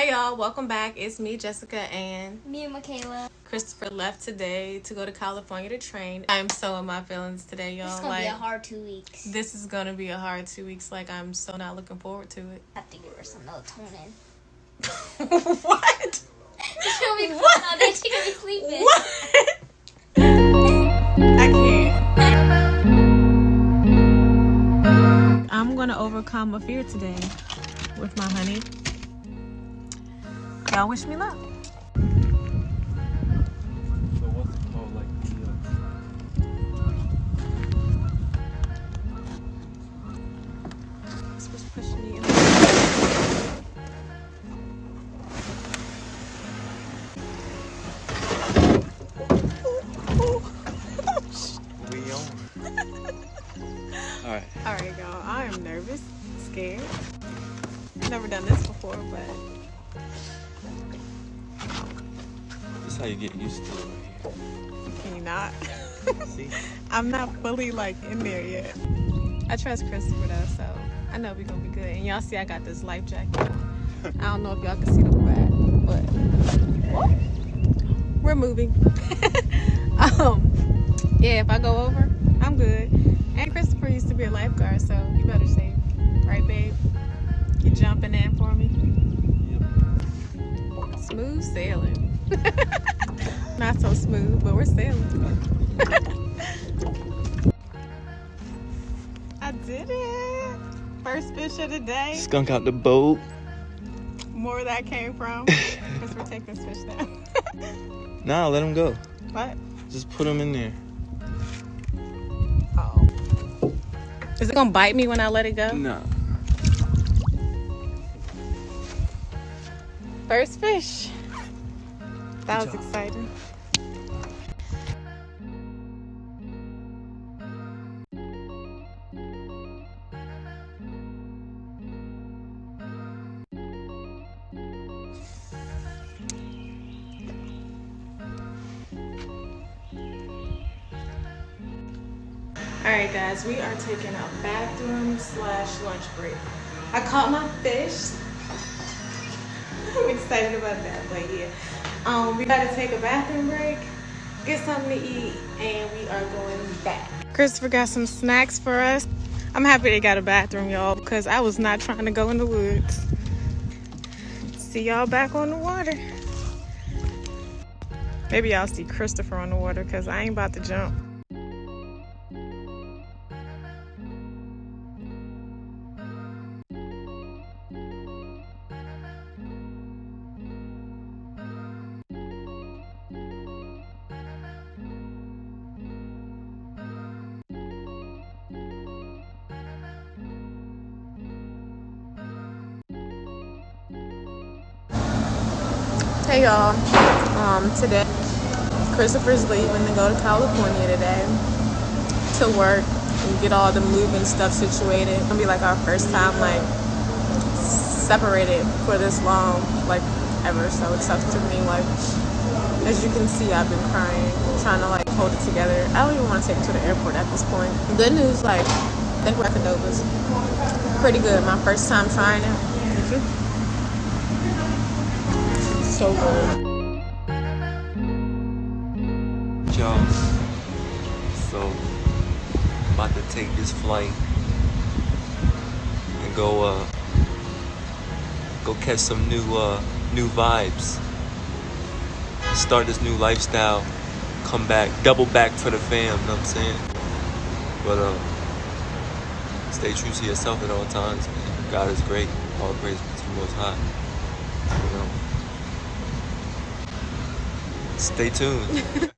Hey y'all, welcome back. It's me, Jessica, and me, Michaela. Christopher left today to go to California to train. I'm so in my feelings today, y'all. It's gonna be a hard 2 weeks. This is gonna be a hard 2 weeks. Like, I'm so not looking forward to it. I have to give her some melatonin. What? She's gonna be fun all day. She's gonna be sleeping. What? I can't. I'm gonna overcome a fear today with my honey. Y'all wish me luck. So what's it called, like This was pushing me in. we on? Alright, y'all. I am nervous, scared. Never done this before, but That's how you get used to it. can you not? See? I'm not fully like in there yet. I trust Christopher though, so I know we're gonna be good. And y'all see I got this life jacket. I don't know if y'all can see the back, but we're moving. Yeah, if I go over, I'm good. And Christopher used to be a lifeguard, so you better save, right, babe? You jumping in for me? Yep. Smooth sailing. Not so smooth, but we're sailing. I did it. First fish of the day. Skunk out the boat. More where that came from. Because we're taking this fish now. Nah, let him go. What? Just put him in there. Oh. Is it gonna bite me when I let it go? Nah. First fish. That Good was job. exciting. Alright guys, we are taking a bathroom/lunch break. I caught my fish. I'm excited about that, but yeah. We gotta take a bathroom break, get something to eat, and we are going back. Christopher got some snacks for us. I'm happy they got a bathroom, y'all, because I was not trying to go in the woods. See y'all back on the water. Maybe y'all see Christopher on the water, because I ain't about to jump. Hey y'all, today Christopher's leaving to go to California today to work and get all the moving stuff situated. It's gonna be like our first time like separated for this long, like ever, so it sucks to me. Like, as you can see, I've been crying, trying to like hold it together. I don't even want to take it to the airport at this point. Good news, like, I think Racadova's pretty good. My first time trying it. So good. Y'all. So, I'm about to take this flight and go catch some new vibes. Start this new lifestyle. Come back, double back for the fam, you know what I'm saying? But stay true to yourself at all times, man. God is great. All praise to the Most High. You know. Stay tuned.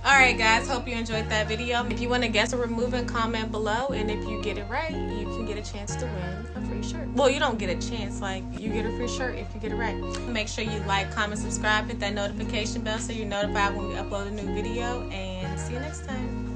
Alright guys, hope you enjoyed that video. If you want to guess or remove it, comment below, and if you get it right, you can get a chance to win a free shirt. Well, you don't get a chance, like, you get a free shirt if you get it right. Make sure you like, comment, subscribe, hit that notification bell so you're notified when we upload a new video, and see you next time.